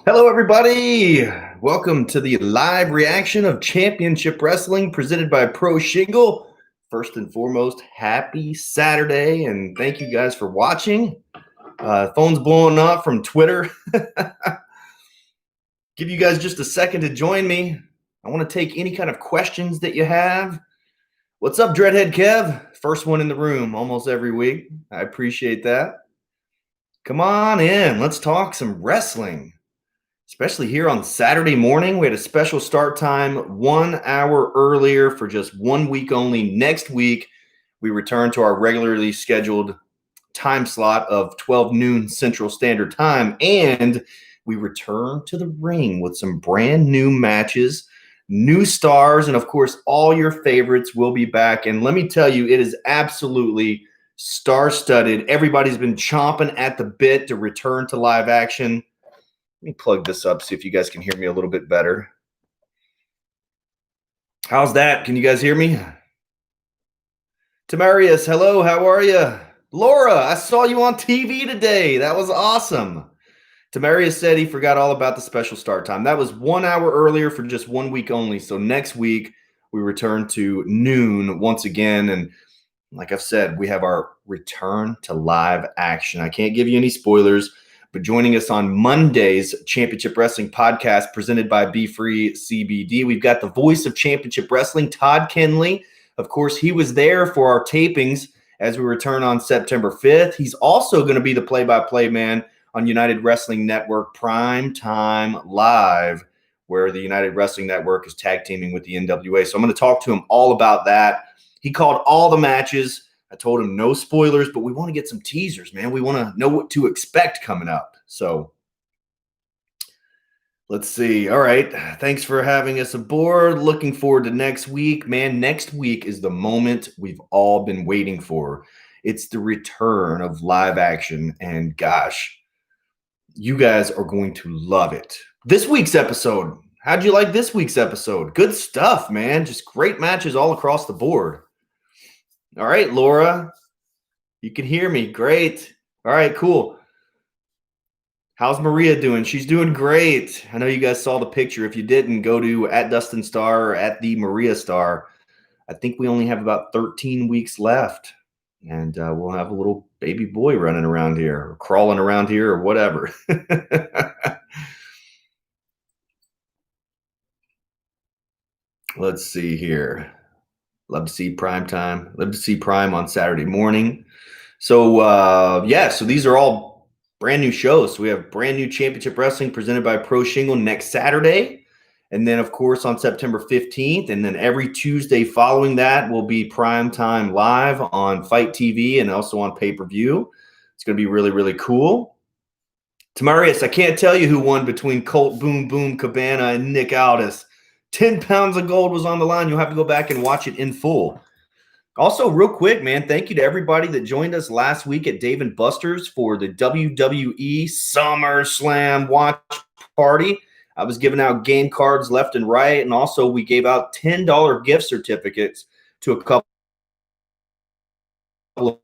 Hello, everybody. Welcome to the live reaction of Championship Wrestling presented by Pro Shingle. First and foremost, happy Saturday, and thank you guys for watching. Phone's blowing up from Twitter. Give you guys just a second to join me. I want to take any kind of questions that you have. What's up, Dreadhead Kev? First one in the room almost every week. I appreciate that. Come on in. Let's talk some wrestling. Especially here on Saturday morning. We had a special start time 1 hour earlier for just 1 week only. Next week, we return to our regularly scheduled time slot of 12 noon Central Standard Time. And we return to the ring with some brand new matches, new stars, and of course, all your favorites will be back. And let me tell you, it is absolutely star-studded. Everybody's been chomping at the bit to return to live action. Let me plug this up, see if you guys can hear me a little bit better. How's that? Can you guys hear me? Tamarius, hello, how are you? Laura, I saw you on TV today. That was awesome. Tamarius said he forgot all about the special start time. That was 1 hour earlier for just 1 week only. So next week, we return to noon once again. And like I've said, we have our return to live action. I can't give you any spoilers. But joining us on Monday's Championship Wrestling podcast presented by Be Free CBD, we've got the voice of Championship Wrestling, Todd Kenley. Of course, he was there for our tapings as we return on September 5th. He's also going to be the play-by-play man on United Wrestling Network Prime Time Live, where the United Wrestling Network is tag teaming with the NWA. So I'm going to talk to him all about that. He called all the matches. I told him no spoilers, but we want to get some teasers, man. We want to know what to expect coming up. So let's see. All right. Thanks for having us aboard. Looking forward to next week. Man, next week is the moment we've all been waiting for. It's the return of live action. And gosh, you guys are going to love it. This week's episode. How'd you like this week's episode? Good stuff, man. Just great matches all across the board. All right, Laura, you can hear me. Great. All right, cool. How's Maria doing? She's doing great. I know you guys saw the picture. If you didn't, go to @Dustin Star or @the Maria Star. I think we only have about 13 weeks left, and we'll have a little baby boy running around here or crawling around here or whatever. Let's see here. Love to see Prime Time. Love to see Prime on Saturday morning. So, so these are all brand new shows. So we have brand new Championship Wrestling presented by Pro Shingle next Saturday. And then, of course, on September 15th. And then every Tuesday following that will be Prime Time Live on Fight TV and also on pay-per-view. It's going to be really, really cool. Tamarius, I can't tell you who won between Colt Boom Boom Cabana and Nick Aldis. 10 pounds of gold was on the line. You'll have to go back and watch it in full. Also, real quick, man, thank you to everybody that joined us last week at Dave & Buster's for the WWE SummerSlam watch party. I was giving out game cards left and right, and also we gave out $10 gift certificates to a couple of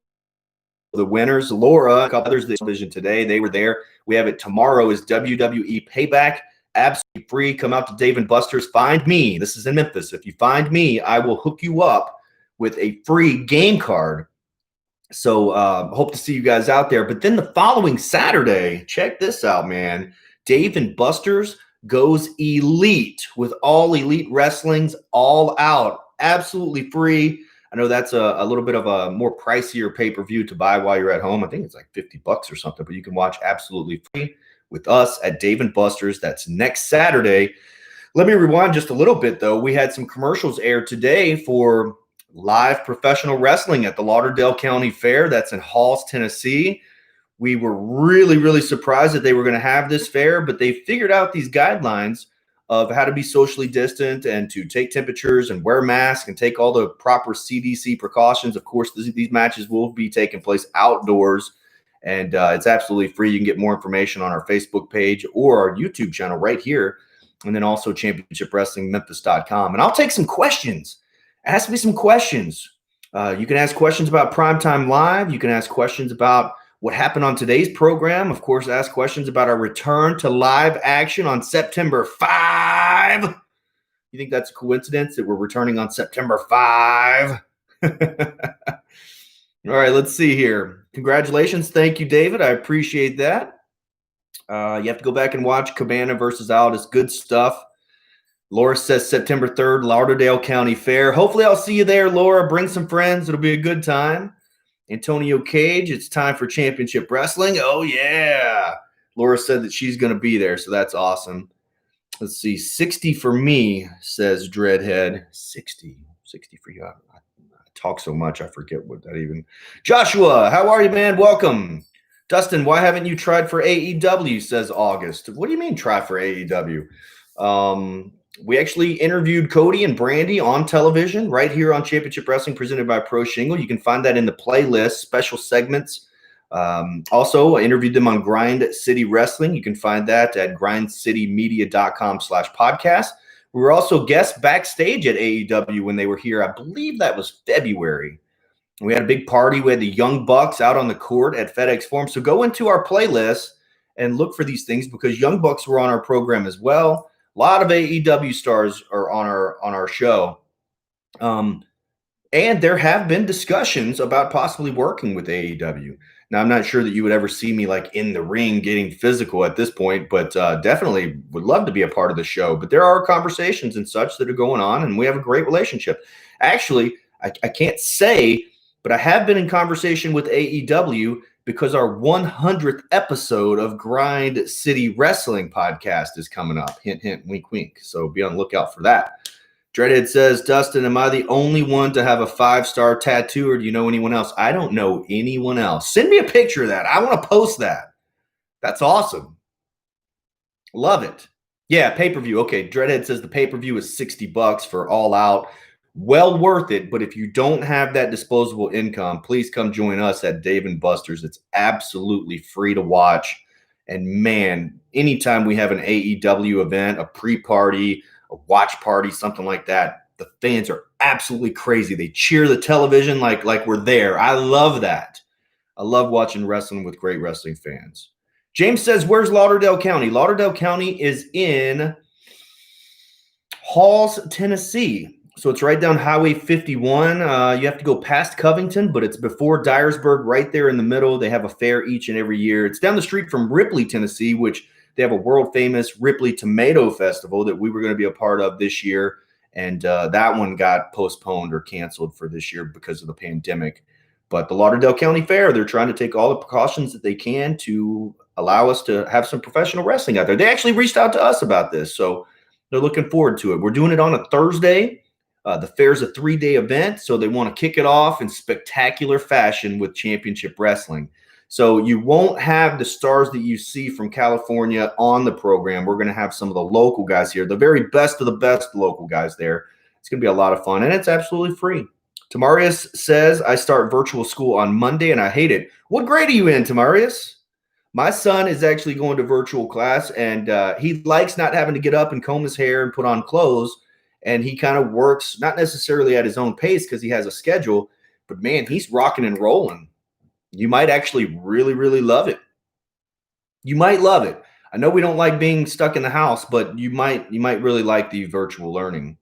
the winners. Laura, a couple others that vision today, they were there. We have it tomorrow is WWE Payback. Absolutely free. Come out to Dave & Buster's. Find me. This is in Memphis. If you find me, I will hook you up with a free game card. So hope to see you guys out there. But then the following Saturday, check this out, man. Dave & Buster's goes elite with All Elite Wrestling's All Out. Absolutely free. I know that's a little bit of a more pricier pay-per-view to buy while you're at home. I think it's like $50 or something, but you can watch absolutely free with us at Dave & Buster's. That's next Saturday. Let me rewind just a little bit, though. We had some commercials aired today for live professional wrestling at the Lauderdale County Fair. That's in Halls, Tennessee. We were really, really surprised that they were going to have this fair, but they figured out these guidelines of how to be socially distant and to take temperatures and wear masks and take all the proper CDC precautions. Of course, these matches will be taking place outdoors, and it's absolutely free. You can get more information on our Facebook page or our YouTube channel right here, and then also championshipwrestlingmemphis.com. And I'll take some questions. Ask me some questions. You can ask questions about Primetime Live. You can ask questions about what happened on today's program. Of course, ask questions about our return to live action on September 5. You think that's a coincidence that we're returning on September 5? All right, let's see here. Congratulations. Thank you, David. I appreciate that. You have to go back and watch Cabana versus Aldis. Good stuff. Laura says September 3rd, Lauderdale County Fair. Hopefully I'll see you there, Laura. Bring some friends. It'll be a good time. Antonio Cage, it's time for championship wrestling. Oh, yeah. Laura said that she's going to be there, so that's awesome. Let's see. 60 for me, says Dreadhead. 60 for you. I talk so much, I forget what that even. Joshua, how are you, man? Welcome. Dustin, why haven't you tried for AEW, says August. What do you mean try for AEW? We actually interviewed Cody and Brandy on television right here on Championship Wrestling presented by Pro Shingle. You can find that in the playlist, special segments. Also, I interviewed them on Grind City Wrestling. You can find that at grindcitymedia.com/podcast. We were also guests backstage at AEW when they were here. I believe that was February. We had a big party. We had the Young Bucks out on the court at FedEx Forum. So go into our playlist and look for these things because Young Bucks were on our program as well. A lot of AEW stars are on our show. And there have been discussions about possibly working with AEW. Now, I'm not sure that you would ever see me like in the ring getting physical at this point, but definitely would love to be a part of the show. But there are conversations and such that are going on, and we have a great relationship. Actually, I can't say, but I have been in conversation with AEW because our 100th episode of Grind City Wrestling podcast is coming up. Hint, hint, wink, wink. So be on the lookout for that. Dreadhead says, Dustin, am I the only one to have a 5-star tattoo, or do you know anyone else? I don't know anyone else. Send me a picture of that. I want to post that. That's awesome. Love it. Yeah, pay-per-view. Okay, Dreadhead says the pay-per-view is $60 for All Out. Well worth it, but if you don't have that disposable income, please come join us at Dave & Buster's. It's absolutely free to watch. And man, anytime we have an AEW event, a pre-party, a watch party, something like that, the fans are absolutely crazy. They cheer the television like we're there. I love that. I love watching wrestling with great wrestling fans. James says, where's Lauderdale County? Lauderdale County is in Halls, Tennessee. So it's right down Highway 51. You have to go past Covington, but it's before Dyersburg, right there in the middle. They have a fair each and every year. It's down the street from Ripley, Tennessee, which they have a world-famous Ripley Tomato Festival that we were going to be a part of this year. And that one got postponed or canceled for this year because of the pandemic. But the Lauderdale County Fair, they're trying to take all the precautions that they can to allow us to have some professional wrestling out there. They actually reached out to us about this, so they're looking forward to it. We're doing it on a Thursday. The fair's a 3-day event, so they want to kick it off in spectacular fashion with Championship Wrestling. So you won't have the stars that you see from California on the program. We're going to have some of the local guys here, the very best of the best local guys there. It's going to be a lot of fun, and it's absolutely free. Tamarius says, I start virtual school on Monday, and I hate it. What grade are you in, Tamarius? My son is actually going to virtual class, and he likes not having to get up and comb his hair and put on clothes. And he kind of works, not necessarily at his own pace because he has a schedule, but man, he's rocking and rolling. You might actually really, really love it. You might love it. I know we don't like being stuck in the house, but you might really like the virtual learning.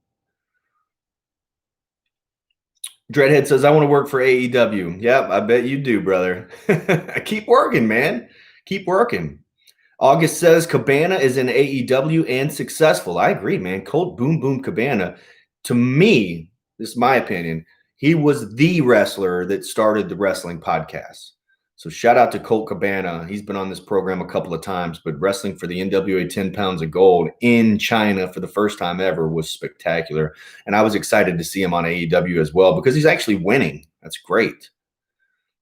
Dreadhead says, I want to work for AEW. Yep, I bet you do, brother. Keep working, man. Keep working. August says Cabana is in AEW and successful. I agree, man. Colt Boom Boom Cabana, to me, this is my opinion, he was the wrestler that started the wrestling podcast. So shout out to Colt Cabana. He's been on this program a couple of times, but wrestling for the NWA 10 Pounds of Gold in China for the first time ever was spectacular. And I was excited to see him on AEW as well because he's actually winning. That's great.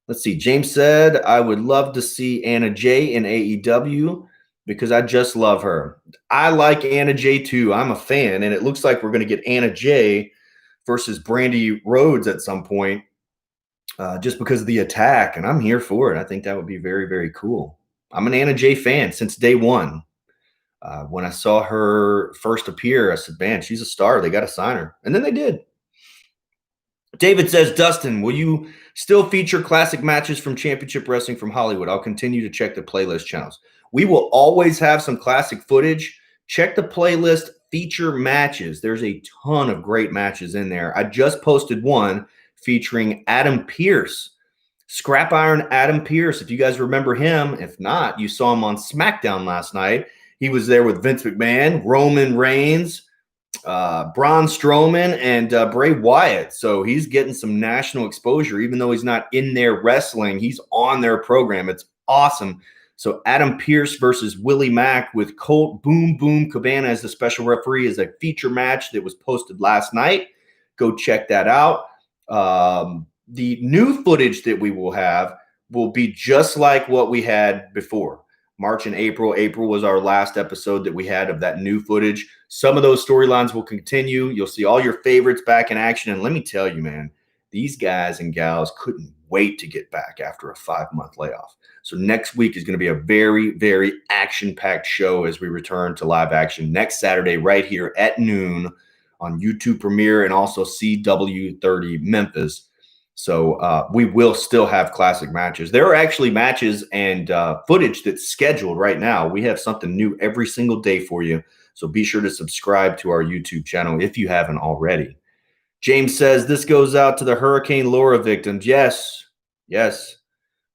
Let's see. James said, I would love to see Anna Jay in AEW because I just love her. I like Anna Jay too. I'm a fan, and it looks like we're going to get Anna Jay versus Brandy Rhodes at some point just because of the attack, and I'm here for it. I think that would be very, very cool. I'm an Anna Jay fan since day one. When I saw her first appear, I said, man, she's a star. They got to sign her. And then they did. David says, Dustin, will you still feature classic matches from Championship Wrestling from Hollywood? I'll continue to check the playlist channels. We will always have some classic footage. Check the playlist, feature matches. There's a ton of great matches in there. I just posted one featuring Adam Pearce. Scrap Iron Adam Pearce, if you guys remember him. If not, you saw him on SmackDown last night. He was there with Vince McMahon, Roman Reigns, Braun Strowman, and Bray Wyatt. So he's getting some national exposure. Even though he's not in there wrestling, he's on their program. It's awesome. So Adam Pearce versus Willie Mack with Colt Boom Boom Cabana as the special referee is a feature match that was posted last night. Go check that out. The new footage that we will have will be just like what we had before. March and April. April was our last episode that we had of that new footage. Some of those storylines will continue. You'll see all your favorites back in action. And let me tell you, man, these guys and gals couldn't wait to get back after a 5-month layoff. So next week is going to be a very, very action-packed show as we return to live action next Saturday right here at noon on YouTube Premiere and also CW30 Memphis. So we will still have classic matches. There are actually matches and footage that's scheduled right now. We have something new every single day for you. So be sure to subscribe to our YouTube channel if you haven't already. James says, this goes out to the Hurricane Laura victims. Yes, yes.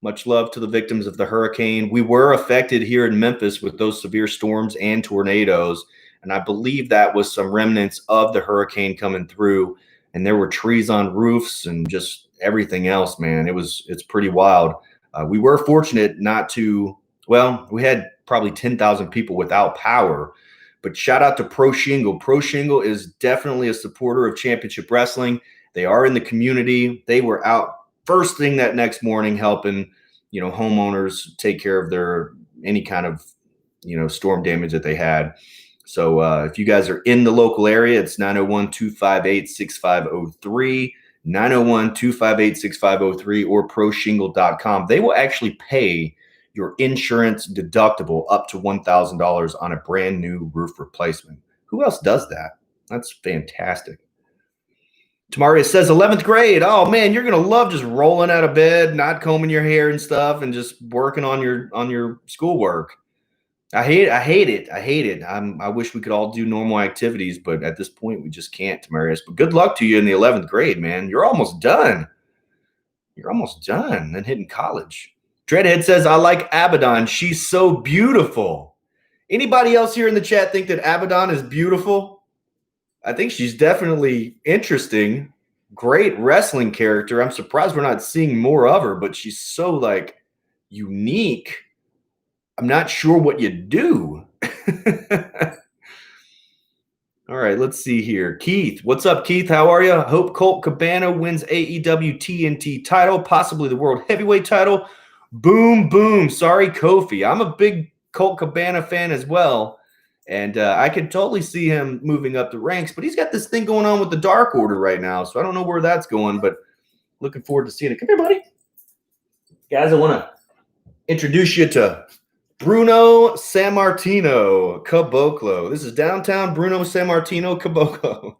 Much love to the victims of the hurricane. We were affected here in Memphis with those severe storms and tornadoes. And I believe that was some remnants of the hurricane coming through. And there were trees on roofs and just everything else, man. It's pretty wild. We were fortunate not to, well, we had probably 10,000 people without power, but shout out to Pro Shingle. Pro Shingle is definitely a supporter of Championship Wrestling. They are in the community. They were out first thing that next morning helping, homeowners take care of their, any kind of, storm damage that they had. So if you guys are in the local area, it's 901-258-6503. 901-258-6503 or proshingle.com. They will actually pay your insurance deductible up to $1,000 on a brand new roof replacement. Who else does that? That's fantastic. Tamaria says 11th grade. Oh man, you're going to love just rolling out of bed, not combing your hair and stuff and just working on your schoolwork. I hate it. I wish we could all do normal activities, but at this point we just can't, Tamarius. But good luck to you in the 11th grade, man. You're almost done. And hitting college. Dreadhead says, I like Abaddon. She's so beautiful. Anybody else here in the chat think that Abaddon is beautiful? I think she's definitely interesting. Great wrestling character. I'm surprised we're not seeing more of her, but she's so unique. I'm not sure what you do. All right, let's see here. Keith, what's up, Keith? How are you? Hope Colt Cabana wins AEW TNT title, possibly the World Heavyweight title. Boom, boom. Sorry, Kofi. I'm a big Colt Cabana fan as well, and I could totally see him moving up the ranks, but he's got this thing going on with the Dark Order right now, so I don't know where that's going, but looking forward to seeing it. Come here, buddy. Guys, I want to introduce you to Bruno Sammartino Caboclo. This is downtown Bruno Sammartino Caboclo.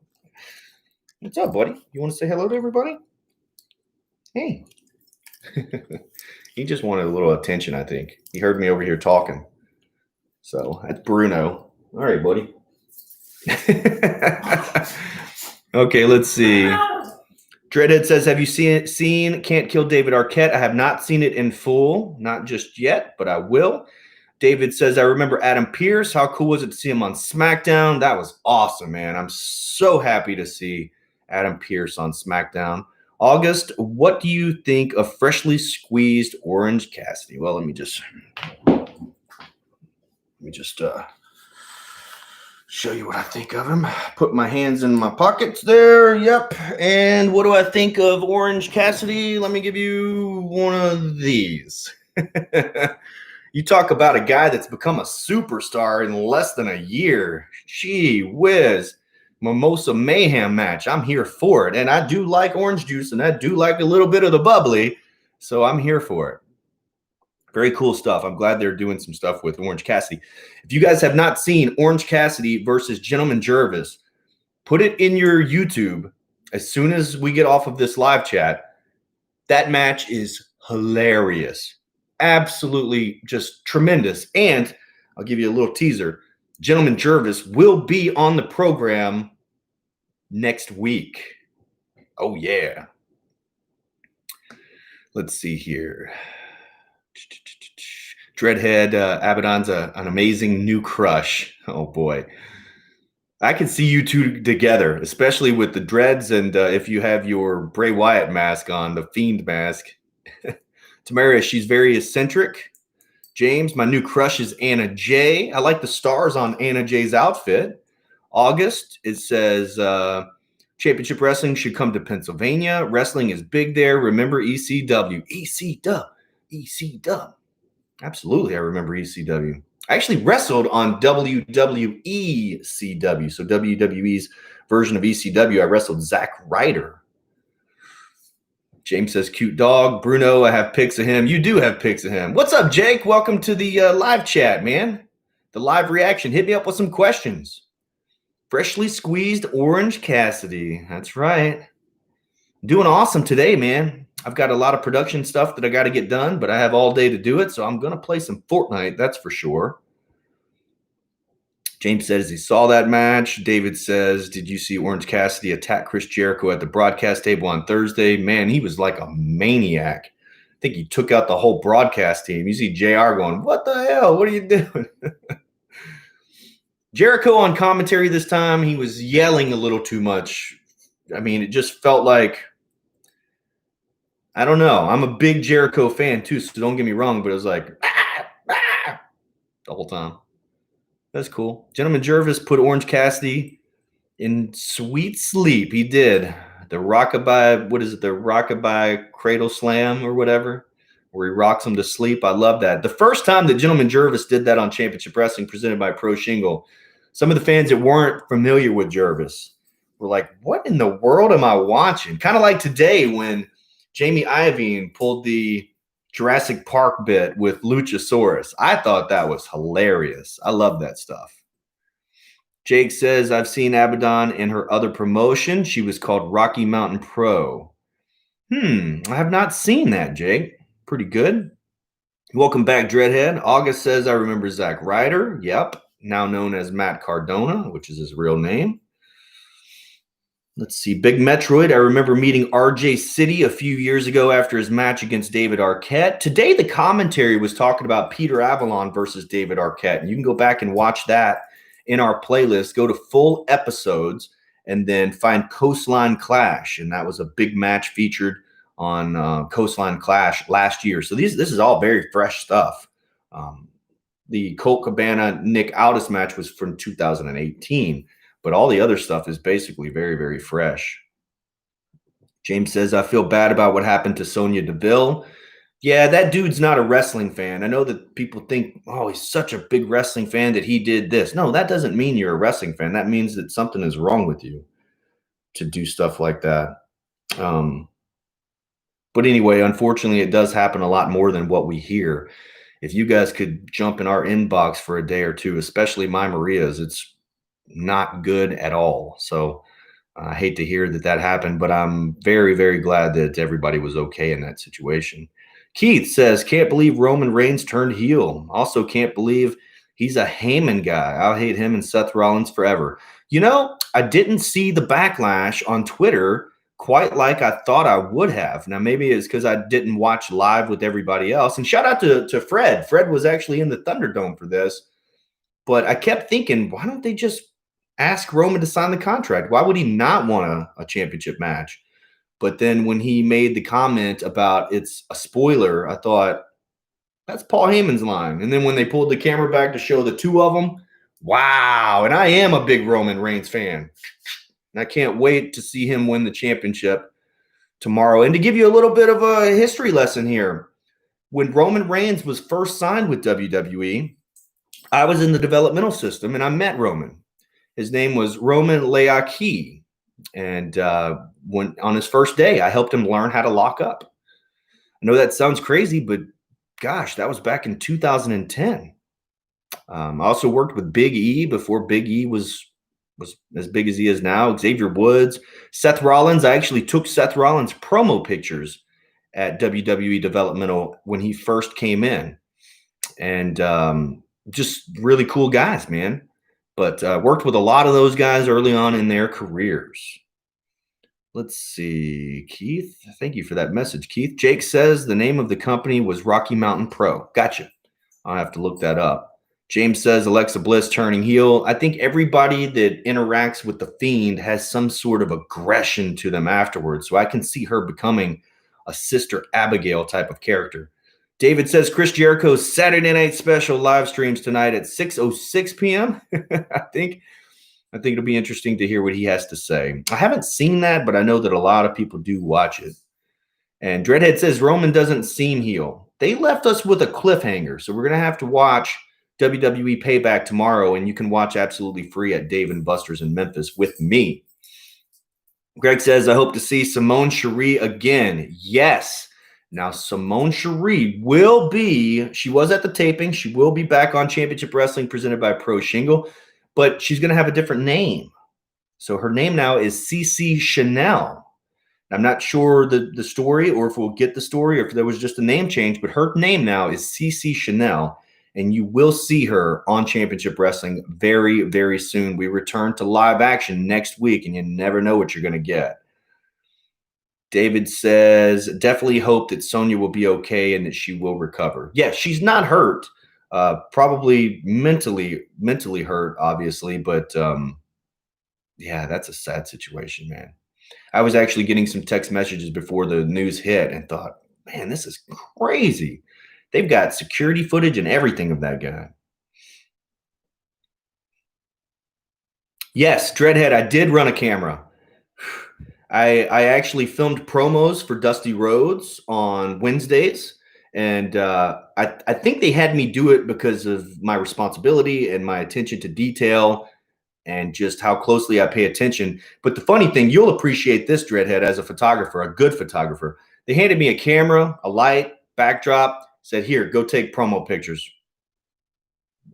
What's up, buddy? You want to say hello to everybody? Hey. He just wanted a little attention, I think. He heard me over here talking. So that's Bruno. All right, buddy. Okay, let's see. Dreadhead says, have you seen Can't Kill David Arquette? I have not seen it in full. Not just yet, but I will. David says, I remember Adam Pearce. How cool was it to see him on SmackDown? That was awesome, man. I'm so happy to see Adam Pearce on SmackDown. August, what do you think of freshly squeezed Orange Cassidy? Well, let me just show you what I think of him. Put my hands in my pockets there. Yep. And what do I think of Orange Cassidy? Let me give you one of these. You talk about a guy that's become a superstar in less than a year. Gee whiz. Mimosa Mayhem match. I'm here for it. And I do like orange juice, and I do like a little bit of the bubbly. So I'm here for it. Very cool stuff. I'm glad they're doing some stuff with Orange Cassidy. If you guys have not seen Orange Cassidy versus Gentleman Jervis, put it in your YouTube as soon as we get off of this live chat, that match is hilarious. Absolutely just tremendous. And I'll give you a little teaser. Gentleman Jervis will be on the program next week. Oh, yeah. Let's see here. Dreadhead, Abaddon's an amazing new crush. Oh, boy. I can see you two together, especially with the dreads and if you have your Bray Wyatt mask on, the Fiend mask. Tamaria, she's very eccentric. James, my new crush is Anna Jay. I like the stars on Anna Jay's outfit. August, it says Championship Wrestling should come to Pennsylvania. Wrestling is big there. Remember ECW. ECW. Absolutely, I remember ECW. I actually wrestled on WWE CW. So WWE's version of ECW, I wrestled Zack Ryder. James says, cute dog. Bruno, I have pics of him. You do have pics of him. What's up, Jake? Welcome to the live chat, man. The live reaction. Hit me up with some questions. Freshly squeezed Orange Cassidy. That's right. Doing awesome today, man. I've got a lot of production stuff that I got to get done, but I have all day to do it, so I'm going to play some Fortnite, that's for sure. James says he saw that match. David says, did you see Orange Cassidy attack Chris Jericho at the broadcast table on Thursday? Man, he was like a maniac. I think he took out the whole broadcast team. You see JR going, what the hell? What are you doing? Jericho on commentary this time, he was yelling a little too much. I mean, it just felt like, I don't know. I'm a big Jericho fan too, so don't get me wrong, but it was like, the whole time. That's cool. Gentleman Jervis put Orange Cassidy in sweet sleep. He did. The rockabye, what is it? The rockabye cradle slam or whatever, where he rocks him to sleep. I love that. The first time that Gentleman Jervis did that on Championship Wrestling presented by Pro Shingle, some of the fans that weren't familiar with Jervis were like, what in the world am I watching? Kind of like today when Jamie Iovine pulled the Jurassic Park bit with Luchasaurus. I thought that was hilarious. I love that stuff. Jake says, I've seen Abaddon in her other promotion. She was called Rocky Mountain Pro. I have not seen that, Jake. Pretty good. Welcome back, Dreadhead. August says, I remember Zack Ryder. Yep. Now known as Matt Cardona, which is his real name. Let's see. Big Metroid. I remember meeting RJ City a few years ago after his match against David Arquette. Today, the commentary was talking about Peter Avalon versus David Arquette. And you can go back and watch that in our playlist. Go to full episodes and then find Coastline Clash. And that was a big match featured on Coastline Clash last year. So this is all very fresh stuff. The Colt Cabana Nick Aldis match was from 2018. But all the other stuff is basically very, very fresh. James says, I feel bad about what happened to Sonya Deville. Yeah, that dude's not a wrestling fan. I know that people think, oh, he's such a big wrestling fan that he did this. No, that doesn't mean you're a wrestling fan. That means that something is wrong with you to do stuff like that. But anyway, unfortunately, it does happen a lot more than what we hear. If you guys could jump in our inbox for a day or two, especially my Maria's, it's not good at all. So I hate to hear that happened, but I'm very, very glad that everybody was okay in that situation. Keith says, can't believe Roman Reigns turned heel. Also can't believe he's a Heyman guy. I'll hate him and Seth Rollins forever. You know, I didn't see the backlash on Twitter quite like I thought I would have. Now, maybe it's because I didn't watch live with everybody else. And shout out to Fred. Fred was actually in the Thunderdome for this. But I kept thinking, why don't they just ask Roman to sign the contract? Why would he not want a championship match? But then when he made the comment about it's a spoiler, I thought, that's Paul Heyman's line. And then when they pulled the camera back to show the two of them, wow. And I am a big Roman Reigns fan. And I can't wait to see him win the championship tomorrow. And to give you a little bit of a history lesson here, when Roman Reigns was first signed with WWE, I was in the developmental system and I met Roman. His name was Roman Leakee. And when on his first day, I helped him learn how to lock up. I know that sounds crazy, but gosh, that was back in 2010. I also worked with Big E before Big E was was as big as he is now. Xavier Woods, Seth Rollins. I actually took Seth Rollins promo pictures at WWE Developmental when he first came in, and just really cool guys, man. But worked with a lot of those guys early on in their careers. Let's see, Keith. Thank you for that message, Keith. Jake says the name of the company was Rocky Mountain Pro. Gotcha. I'll have to look that up. James says Alexa Bliss turning heel. I think everybody that interacts with the Fiend has some sort of aggression to them afterwards. So I can see her becoming a Sister Abigail type of character. David says Chris Jericho's Saturday Night Special live streams tonight at 6:06 p.m. I think it'll be interesting to hear what he has to say. I haven't seen that, but I know that a lot of people do watch it. And Dreadhead says Roman doesn't seem heel. They left us with a cliffhanger, so we're going to have to watch WWE Payback tomorrow, and you can watch absolutely free at Dave & Buster's in Memphis with me. Greg says, I hope to see Simone Cherie again. Yes. Now, Simone Cherie will be, she was at the taping. She will be back on Championship Wrestling presented by Pro Shingle, but she's going to have a different name. So her name now is CC Chanel. I'm not sure the story or if we'll get the story or if there was just a name change, but her name now is CC Chanel, and you will see her on Championship Wrestling very, very soon. We return to live action next week, and you never know what you're going to get. David says, definitely hope that Sonya will be okay and that she will recover. Yeah, she's not hurt. Probably mentally hurt, obviously, but yeah, that's a sad situation, man. I was actually getting some text messages before the news hit and thought, man, this is crazy. They've got security footage and everything of that guy. Yes, Dreadhead, I did run a camera. I actually filmed promos for Dusty Rhodes on Wednesdays, and I think they had me do it because of my responsibility and my attention to detail and just how closely I pay attention. But the funny thing, you'll appreciate this, Dreadhead, as a photographer, a good photographer. They handed me a camera, a light, backdrop, said, here, go take promo pictures.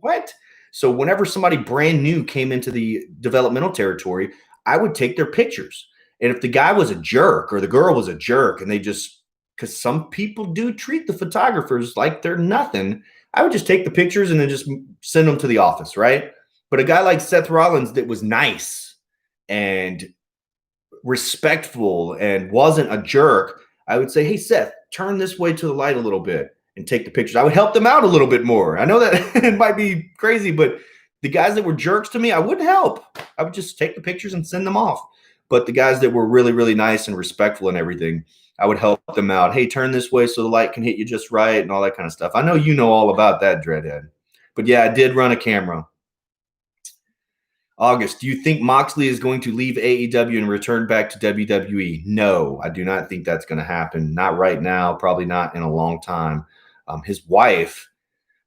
What? So whenever somebody brand new came into the developmental territory, I would take their pictures. And if the guy was a jerk or the girl was a jerk and they just, because some people do treat the photographers like they're nothing, I would just take the pictures and then just send them to the office, right? But a guy like Seth Rollins that was nice and respectful and wasn't a jerk, I would say, hey, Seth, turn this way to the light a little bit and take the pictures. I would help them out a little bit more. I know that it might be crazy, but the guys that were jerks to me, I wouldn't help. I would just take the pictures and send them off. But the guys that were really, really nice and respectful and everything, I would help them out. Hey, turn this way so the light can hit you just right and all that kind of stuff. I know you know all about that, Dreadhead. But yeah, I did run a camera. August, do you think Moxley is going to leave AEW and return back to WWE? No, I do not think that's going to happen. Not right now, probably not in a long time. His wife,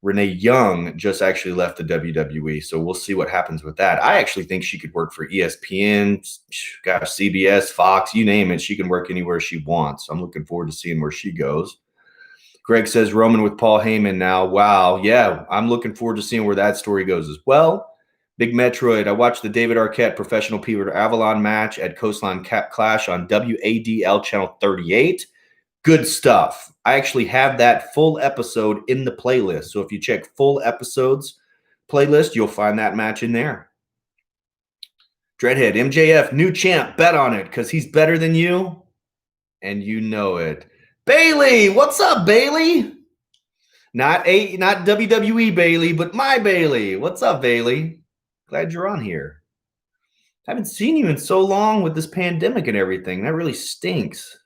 Renee Young, just actually left the WWE, so we'll see what happens with that. I actually think she could work for ESPN, gosh, CBS, Fox, you name it. She can work anywhere she wants. I'm looking forward to seeing where she goes. Greg says Roman with Paul Heyman now. Wow, yeah, I'm looking forward to seeing where that story goes as well. Big Metroid, I watched the David Arquette Professional Peter Avalon match at Coastline Cap Clash on WADL Channel 38. Good stuff. I actually have that full episode in the playlist. So if you check full episodes playlist, you'll find that match in there. Dreadhead, MJF, new champ, bet on it because he's better than you, and you know it. Bailey, what's up, Bailey? Not WWE Bailey, but my Bailey. What's up, Bailey? Glad you're on here. Haven't seen you in so long with this pandemic and everything. That really stinks.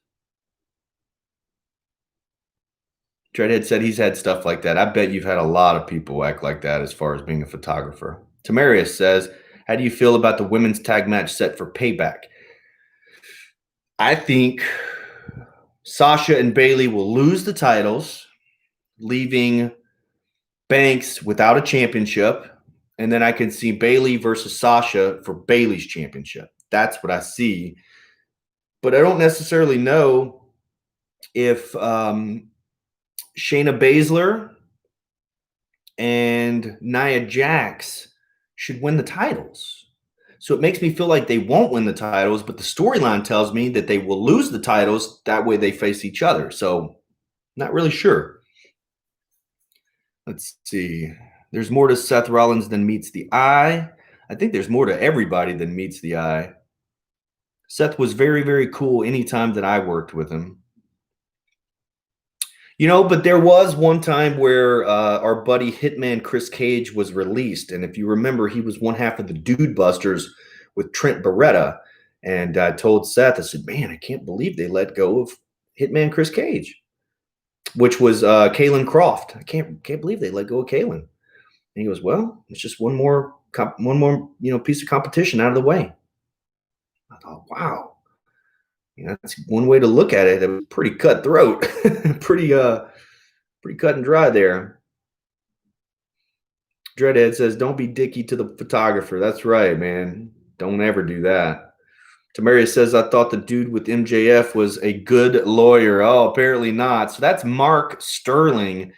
Dreadhead said he's had stuff like that. I bet you've had a lot of people act like that as far as being a photographer. Tamarius says, how do you feel about the women's tag match set for Payback? I think Sasha and Bailey will lose the titles, leaving Banks without a championship. And then I can see Bailey versus Sasha for Bailey's championship. That's what I see. But I don't necessarily know if Shayna Baszler and Nia Jax should win the titles. So it makes me feel like they won't win the titles, but the storyline tells me that they will lose the titles. That way they face each other. So not really sure. Let's see. There's more to Seth Rollins than meets the eye. I think there's more to everybody than meets the eye. Seth was very, very cool anytime that I worked with him. But there was one time where our buddy Hitman Chris Cage was released. And if you remember, he was one half of the Dude Busters with Trent Beretta. And I told Seth, I said, man, I can't believe they let go of Hitman Chris Cage, which was Kalen Croft. I can't believe they let go of Kalen. And he goes, well, it's just one more piece of competition out of the way. I thought, wow. That's one way to look at it. It was pretty cutthroat, pretty cut and dry there. Dreadhead says, don't be dicky to the photographer. That's right, man. Don't ever do that. Tamaria says, I thought the dude with MJF was a good lawyer. Oh, apparently not. So that's Mark Sterling.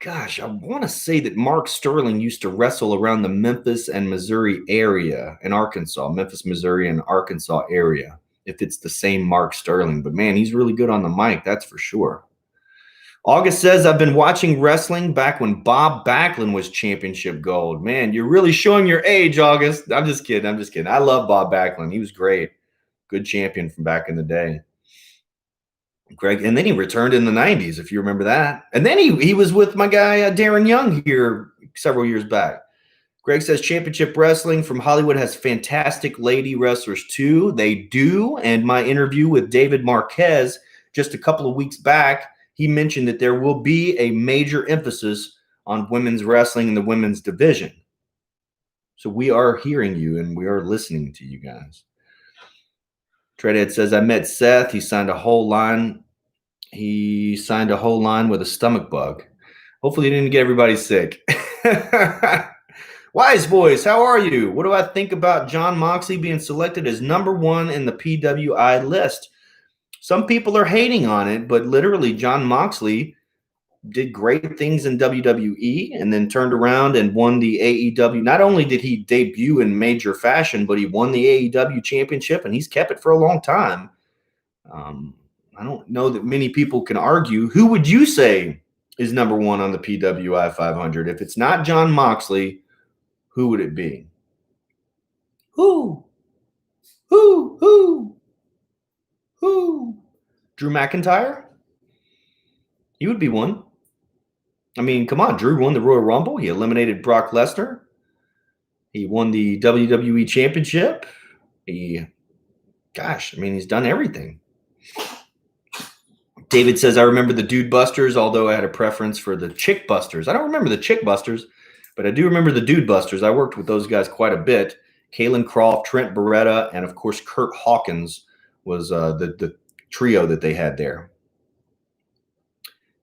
Gosh, I want to say that Mark Sterling used to wrestle around the Memphis and Missouri area in Arkansas, Memphis, Missouri, and Arkansas area. If it's the same Mark Sterling. But, man, he's really good on the mic, that's for sure. August says, I've been watching wrestling back when Bob Backlund was championship gold. Man, you're really showing your age, August. I'm just kidding. I love Bob Backlund. He was great. Good champion from back in the day. Greg, and then he returned in the 90s, if you remember that. And then he was with my guy Darren Young here several years back. Greg says Championship Wrestling from Hollywood has fantastic lady wrestlers too. They do. And my interview with David Marquez just a couple of weeks back, he mentioned that there will be a major emphasis on women's wrestling in the women's division. So we are hearing you and we are listening to you guys. Treadhead says, I met Seth. He signed a whole line. With a stomach bug. Hopefully he didn't get everybody sick. Wise Voice, how are you? What do I think about Jon Moxley being selected as #1 in the PWI list? Some people are hating on it, but literally Jon Moxley did great things in WWE and then turned around and won the AEW. Not only did he debut in major fashion, but he won the AEW championship, and he's kept it for a long time. I don't know that many people can argue. Who would you say is #1 on the PWI 500? If it's not Jon Moxley, who would it be? Who? Drew McIntyre? He would be one. I mean, come on. Drew won the Royal Rumble. He eliminated Brock Lesnar. He won the WWE Championship. He's done everything. David says, I remember the Dude Busters, although I had a preference for the Chick Busters. I don't remember the Chick Busters, but I do remember the Dude Busters. I worked with those guys quite a bit. Kalen Croft, Trent Beretta, and, of course, Kurt Hawkins was the trio that they had there.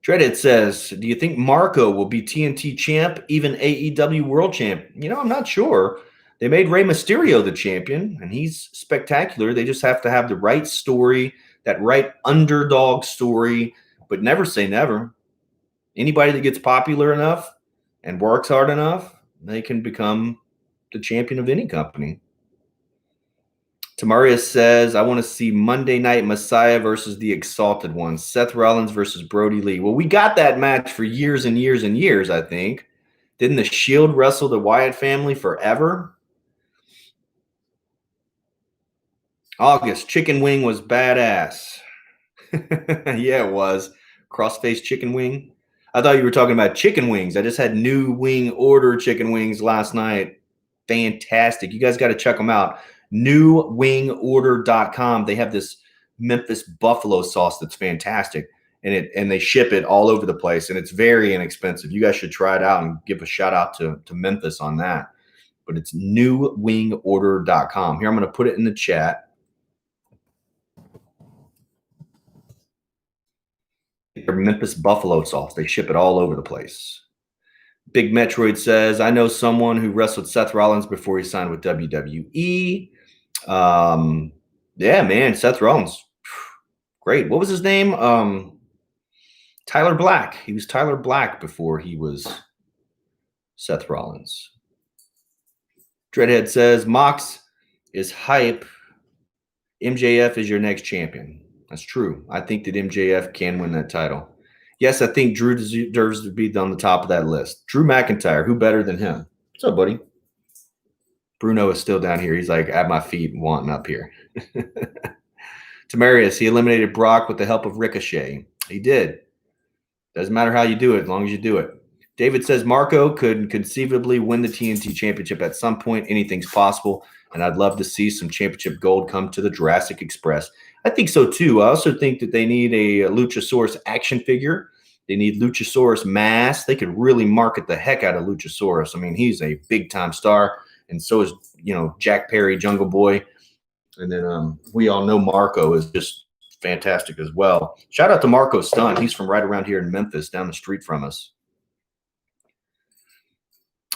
Dreadhead says, do you think Marco will be TNT champ, even AEW world champ? I'm not sure. They made Rey Mysterio the champion, and he's spectacular. They just have to have the right story, that right underdog story, but never say never. Anybody that gets popular enough and works hard enough, they can become the champion of any company. Tamaria says, I want to see Monday Night Messiah versus the Exalted One, Seth Rollins versus Brody Lee. Well, we got that match for years and years and years, I think. Didn't the Shield wrestle the Wyatt family forever? August, chicken wing was badass. Yeah, it was. Crossface chicken wing. I thought you were talking about chicken wings. I just had New Wing Order chicken wings last night. Fantastic. You guys got to check them out. NewWingOrder.com. They have this Memphis buffalo sauce that's fantastic. And they ship it all over the place. And it's very inexpensive. You guys should try it out and give a shout out to Memphis on that. But it's NewWingOrder.com. Here, I'm going to put it in the chat. Their Memphis buffalo sauce. They ship it all over the place. Big Metroid says, I know someone who wrestled Seth Rollins before he signed with WWE. Yeah, man, Seth Rollins. Great. What was his name? Tyler Black. He was Tyler Black before he was Seth Rollins. Dreadhead says, Mox is hype. MJF is your next champion. That's true. I think that MJF can win that title. Yes, I think Drew deserves to be on the top of that list. Drew McIntyre, who better than him? What's up, buddy? Bruno is still down here. He's like at my feet, wanting up here. Tamarius, he eliminated Brock with the help of Ricochet. He did. Doesn't matter how you do it, as long as you do it. David says Marco could conceivably win the TNT Championship at some point. Anything's possible, and I'd love to see some championship gold come to the Jurassic Express. I think so, too. I also think that they need a Luchasaurus action figure. They need Luchasaurus mask. They could really market the heck out of Luchasaurus. I mean, he's a big-time star, and so is, Jack Perry, Jungle Boy. And then we all know Marco is just fantastic as well. Shout out to Marco Stunt. He's from right around here in Memphis, down the street from us.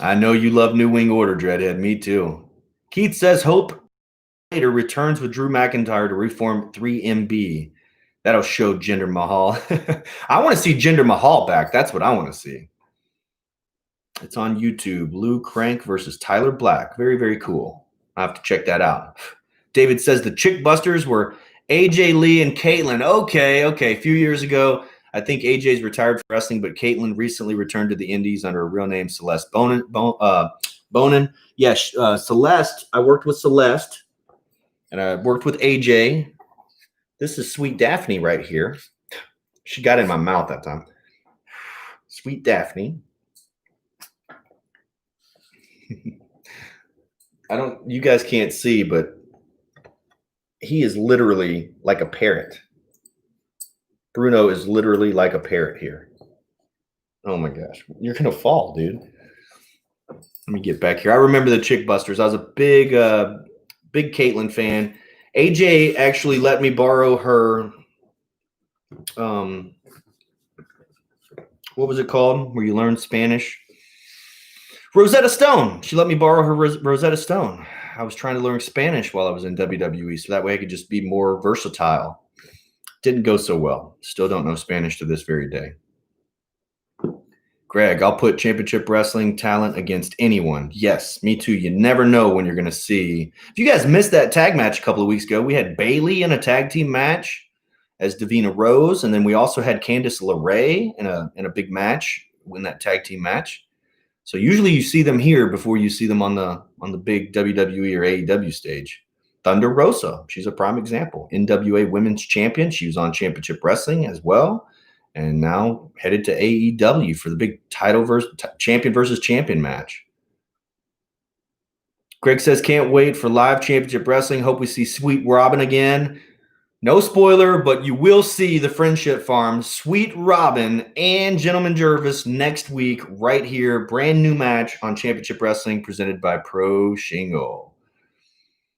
I know you love New Wing Order, Dreadhead. Me too. Keith says Hope later returns with Drew McIntyre to reform 3MB. That'll show Jinder Mahal. I want to see Jinder Mahal back. That's what I want to see. It's on YouTube. Lou Crank versus Tyler Black. Very, very cool. I have to check that out. David says the Chick Busters were AJ Lee and Caitlyn. Okay. A few years ago, I think AJ's retired from wrestling, but Caitlyn recently returned to the Indies under a real name, Celeste Bonin. Yes, Celeste. I worked with Celeste, and I worked with AJ. This is Sweet Daphne right here. She got in my mouth that time. Sweet Daphne. You guys can't see, but he is literally like a parrot. Bruno is literally like a parrot here. Oh my gosh. You're going to fall, dude. Let me get back here. I remember the Chick Busters. I was a big Caitlyn fan. AJ actually let me borrow her, what was it called where you learn Spanish? Rosetta Stone. She let me borrow her Rosetta Stone. I was trying to learn Spanish while I was in WWE, so that way I could just be more versatile. Didn't go so well. Still don't know Spanish to this very day. Greg, I'll put championship wrestling talent against anyone. Yes, me too. You never know when you're going to see. If you guys missed that tag match a couple of weeks ago, we had Bayley in a tag team match as Davina Rose, and then we also had Candice LeRae in a big match in that tag team match. So usually you see them here before you see them on the big WWE or AEW stage. Thunder Rosa, she's a prime example. NWA Women's Champion. She was on Championship Wrestling as well, and now headed to AEW for the big title champion versus champion match. Greg says, can't wait for live Championship Wrestling. Hope we see Sweet Robin again. No spoiler, but you will see the Friendship Farm, Sweet Robin, and Gentleman Jervis next week right here. Brand new match on Championship Wrestling presented by Pro Shingo.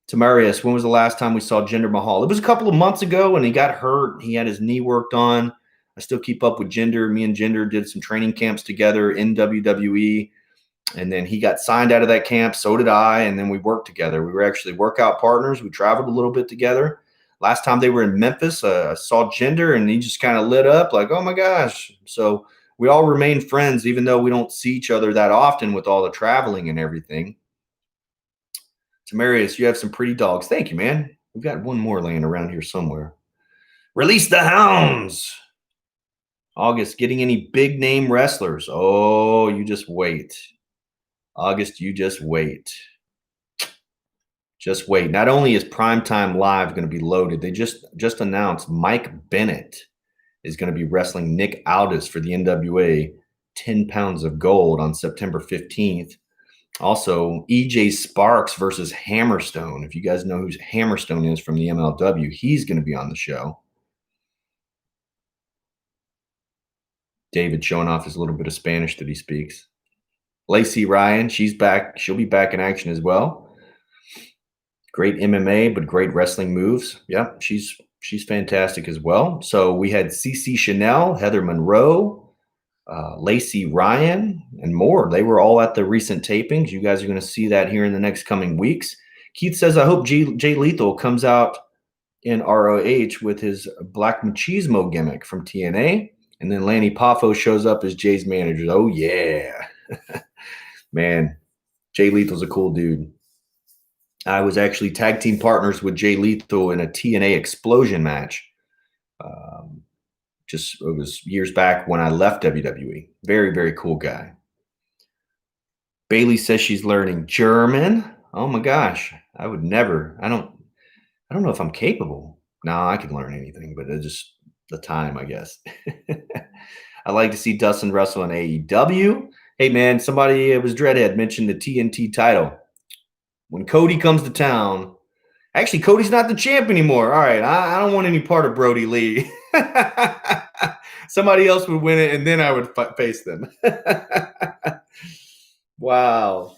Tamarius, when was the last time we saw Jinder Mahal? It was a couple of months ago when he got hurt. He had his knee worked on. I still keep up with Jinder. Me and Jinder did some training camps together in WWE. And then he got signed out of that camp. So did I. And then we worked together. We were actually workout partners. We traveled a little bit together. Last time they were in Memphis, I saw Jinder and he just kind of lit up like, oh my gosh. So we all remain friends, even though we don't see each other that often with all the traveling and everything. Tamarius, you have some pretty dogs. Thank you, man. We've got one more laying around here somewhere. Release the hounds. August, getting any big name wrestlers? Oh, you just wait. August, you just wait. Just wait. Not only is Primetime Live going to be loaded, they just announced Mike Bennett is going to be wrestling Nick Aldis for the NWA 10 pounds of gold on September 15th. Also, EJ Sparks versus Hammerstone. If you guys know who Hammerstone is from the MLW, he's going to be on the show. David showing off his little bit of Spanish that he speaks. Lacey Ryan, she's back. She'll be back in action as well. Great MMA, but great wrestling moves. Yeah, she's fantastic as well. So we had CC Chanel, Heather Monroe, Lacey Ryan, and more. They were all at the recent tapings. You guys are going to see that here in the next coming weeks. Keith says, I hope Jay Lethal comes out in ROH with his Black Machismo gimmick from TNA. And then Lanny Poffo shows up as Jay's manager. Oh, yeah. Man, Jay Lethal's a cool dude. I was actually tag team partners with Jay Lethal in a TNA Explosion match. It was years back when I left WWE. Very, very cool guy. Bailey says she's learning German. Oh my gosh. I would never. I don't know if I'm capable. No, I can learn anything, but it's just the time, I guess. I like to see Dustin wrestle in AEW. Hey man, somebody, it was Dreadhead, mentioned the TNT title. When Cody comes to town, actually, Cody's not the champ anymore. All right, I don't want any part of Brody Lee. Somebody else would win it, and then I would face them. Wow.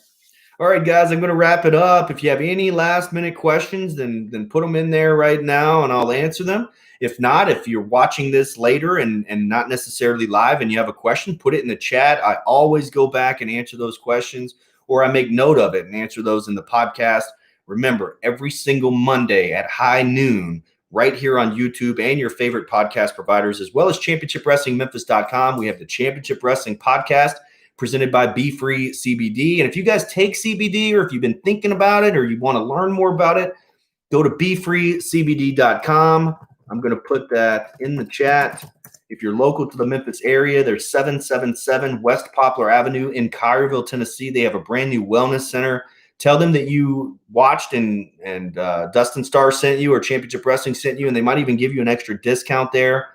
All right, guys, I'm going to wrap it up. If you have any last-minute questions, then put them in there right now, and I'll answer them. If not, if you're watching this later and not necessarily live and you have a question, put it in the chat. I always go back and answer those questions, or I make note of it and answer those in the podcast. Remember, every single Monday at high noon, right here on YouTube and your favorite podcast providers, as well as ChampionshipWrestlingMemphis.com, we have the Championship Wrestling Podcast presented by Be Free CBD. And if you guys take CBD, or if you've been thinking about it, or you want to learn more about it, go to BeFreeCBD.com. I'm going to put that in the chat. If you're local to the Memphis area, there's 777 West Poplar Avenue in Collierville, Tennessee. They have a brand new wellness center. Tell them that you watched and Dustin Starr sent you, or Championship Wrestling sent you, and they might even give you an extra discount there.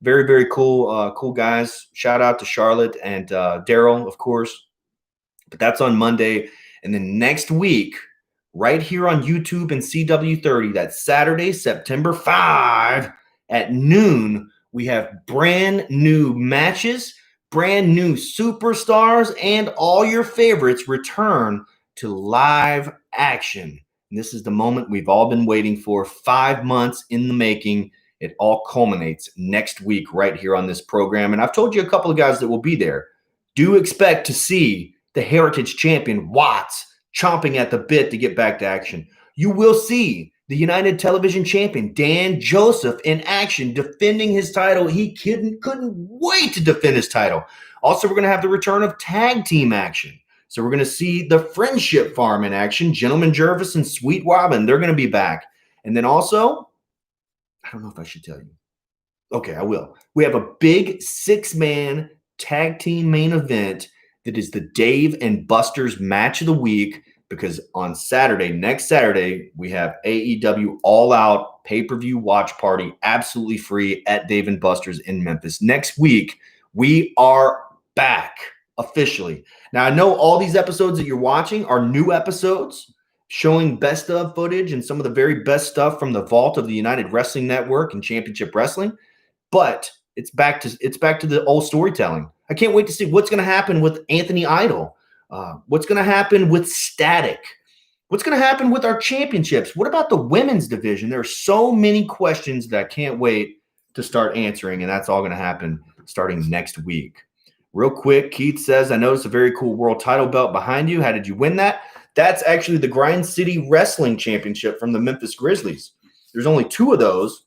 Very, very cool, cool guys. Shout out to Charlotte and Daryl, of course. But that's on Monday. And then next week, right here on YouTube and CW30, that's Saturday, September 5 at noon, we have brand new matches, brand new superstars, and all your favorites return to live action. And this is the moment we've all been waiting for, 5 months in the making. It all culminates next week right here on this program. And I've told you a couple of guys that will be there. Do expect to see the Heritage Champion Watts chomping at the bit to get back to action. You will see the United Television Champion Dan Joseph in action defending his title. He couldn't wait to defend his title. Also, we're going to have the return of tag team action. So we're going to see the Friendship Farm in action. Gentleman Jervis and Sweet Robin, they're going to be back. And then also, I don't know if I should tell you. Okay, I will. We have a big 6-man tag team main event that is the Dave and Buster's match of the week, because on Saturday, next Saturday, we have AEW All Out pay-per-view watch party, absolutely free at Dave and Buster's in Memphis. Next week, we are back officially. Now, I know all these episodes that you're watching are new episodes showing best of footage and some of the very best stuff from the vault of the United Wrestling Network and Championship Wrestling, but it's back to the old storytelling. I can't wait to see what's going to happen with Anthony Idol. What's going to happen with Static? What's going to happen with our championships? What about the women's division? There are so many questions that I can't wait to start answering, and that's all going to happen starting next week. Real quick, Keith says, I noticed a very cool world title belt behind you. How did you win that? That's actually the Grind City Wrestling Championship from the Memphis Grizzlies. There's only 2 of those.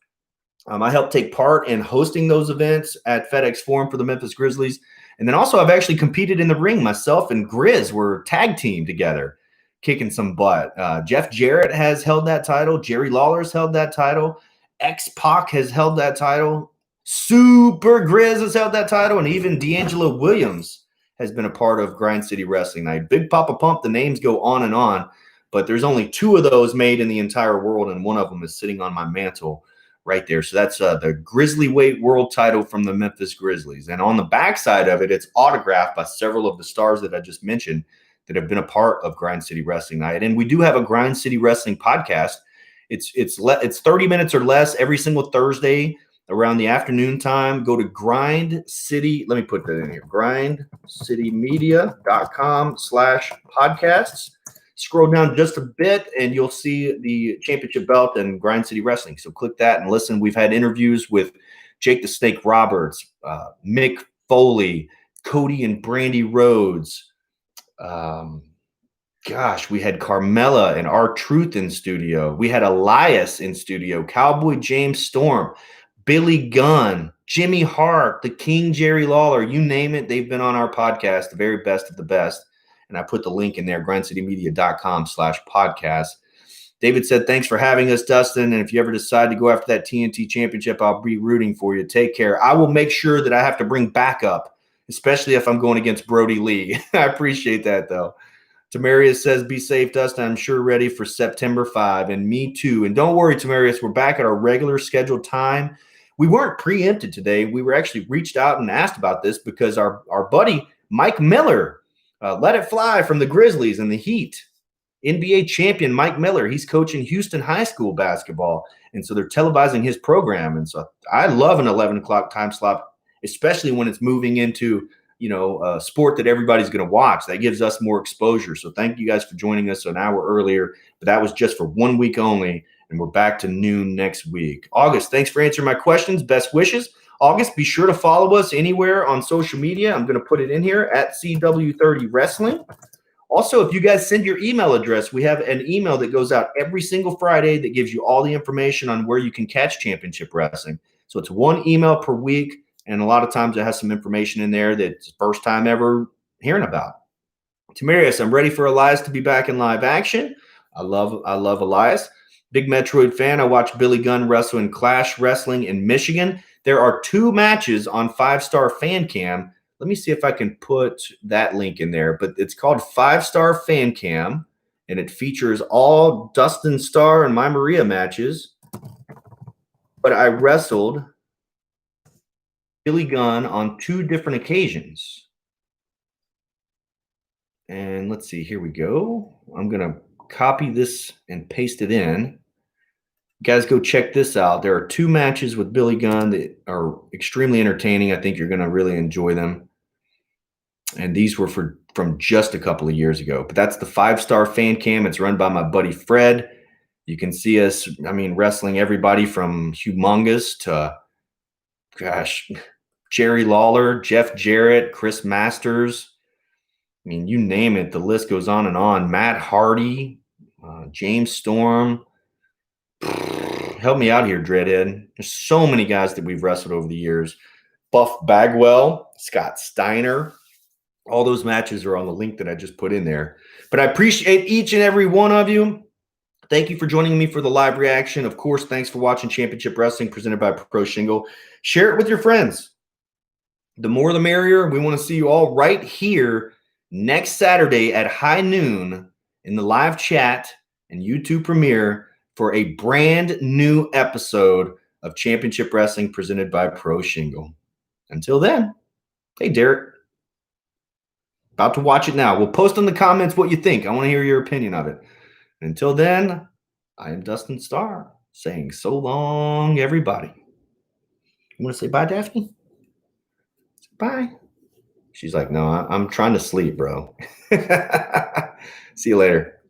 I helped take part in hosting those events at FedEx Forum for the Memphis Grizzlies. And then also I've actually competed in the ring. Myself and Grizz were tag team together, kicking some butt. Jeff Jarrett has held that title. Jerry Lawler's held that title. X-Pac has held that title. Super Grizz has held that title. And even D'Angelo Williams has been a part of Grind City Wrestling. Now, Big Papa Pump, the names go on and on, but there's only 2 of those made in the entire world, and one of them is sitting on my mantle right there. So that's the Grizzly Weight World title from the Memphis Grizzlies. And on the backside of it, it's autographed by several of the stars that I just mentioned that have been a part of Grind City Wrestling Night. And we do have a Grind City Wrestling podcast. It's 30 minutes or less every single Thursday around the afternoon time. Go to Grind City. Let me put that in here. grindcitymedia.com/podcasts. Scroll down just a bit and you'll see the championship belt and Grind City Wrestling. So click that and listen. We've had interviews with Jake the Snake Roberts, Mick Foley, Cody and Brandy Rhodes. We had Carmella and R-Truth in studio. We had Elias in studio, Cowboy James Storm, Billy Gunn, Jimmy Hart, the King Jerry Lawler, you name it. They've been on our podcast, the very best of the best. And I put the link in there, grindcitymedia.com/podcast. David said, thanks for having us, Dustin. And if you ever decide to go after that TNT championship, I'll be rooting for you. Take care. I will make sure that I have to bring backup, especially if I'm going against Brody Lee. I appreciate that, though. Tamarius says, be safe, Dustin. I'm sure ready for September 5. And me too. And don't worry, Tamarius, we're back at our regular scheduled time. We weren't preempted today. We were actually reached out and asked about this because our buddy Mike Miller let it fly from the Grizzlies and the Heat. NBA champion Mike Miller, he's coaching Houston high school basketball. And so they're televising his program. And so I love an 11 o'clock time slot, especially when it's moving into, a sport that everybody's going to watch. That gives us more exposure. So thank you guys for joining us an hour earlier. But that was just for 1 week only. And we're back to noon next week. August, thanks for answering my questions. Best wishes. August, be sure to follow us anywhere on social media. I'm going to put it in here at CW30 Wrestling. Also, if you guys send your email address, we have an email that goes out every single Friday that gives you all the information on where you can catch Championship Wrestling. So it's one email per week, and a lot of times it has some information in there that's the first time ever hearing about. Tamarius, I'm ready for Elias to be back in live action. I love Elias. Big Metroid fan. I watched Billy Gunn wrestle in Clash Wrestling in Michigan. There are 2 matches on 5-Star Fan Cam. Let me see if I can put that link in there, but it's called 5-Star Fan Cam, and it features all Dustin Starr and My Maria matches. But I wrestled Billy Gunn on 2 different occasions. And let's see, here we go. I'm going to copy this and paste it in. Guys, go check this out. There are 2 matches with Billy Gunn that are extremely entertaining. I think you're going to really enjoy them. And these were from just a couple of years ago. But that's the 5-Star Fan Cam. It's run by my buddy Fred. You can see us, wrestling everybody from Humongous to, Jerry Lawler, Jeff Jarrett, Chris Masters. You name it. The list goes on and on. Matt Hardy, James Storm. Help me out here, Dreadhead. There's so many guys that we've wrestled over the years. Buff Bagwell, Scott Steiner. All those matches are on the link that I just put in there. But I appreciate each and every one of you. Thank you for joining me for the live reaction. Of course, thanks for watching Championship Wrestling presented by Pro Shingle. Share it with your friends. The more the merrier. We want to see you all right here next Saturday at high noon in the live chat and YouTube premiere for a brand new episode of Championship Wrestling presented by Pro Shingle. Until then, hey, Derek. About to watch it now. We'll post in the comments what you think. I want to hear your opinion of it. Until then, I am Dustin Starr saying so long, everybody. You want to say bye, Daphne? Bye. She's like, no, I'm trying to sleep, bro. See you later.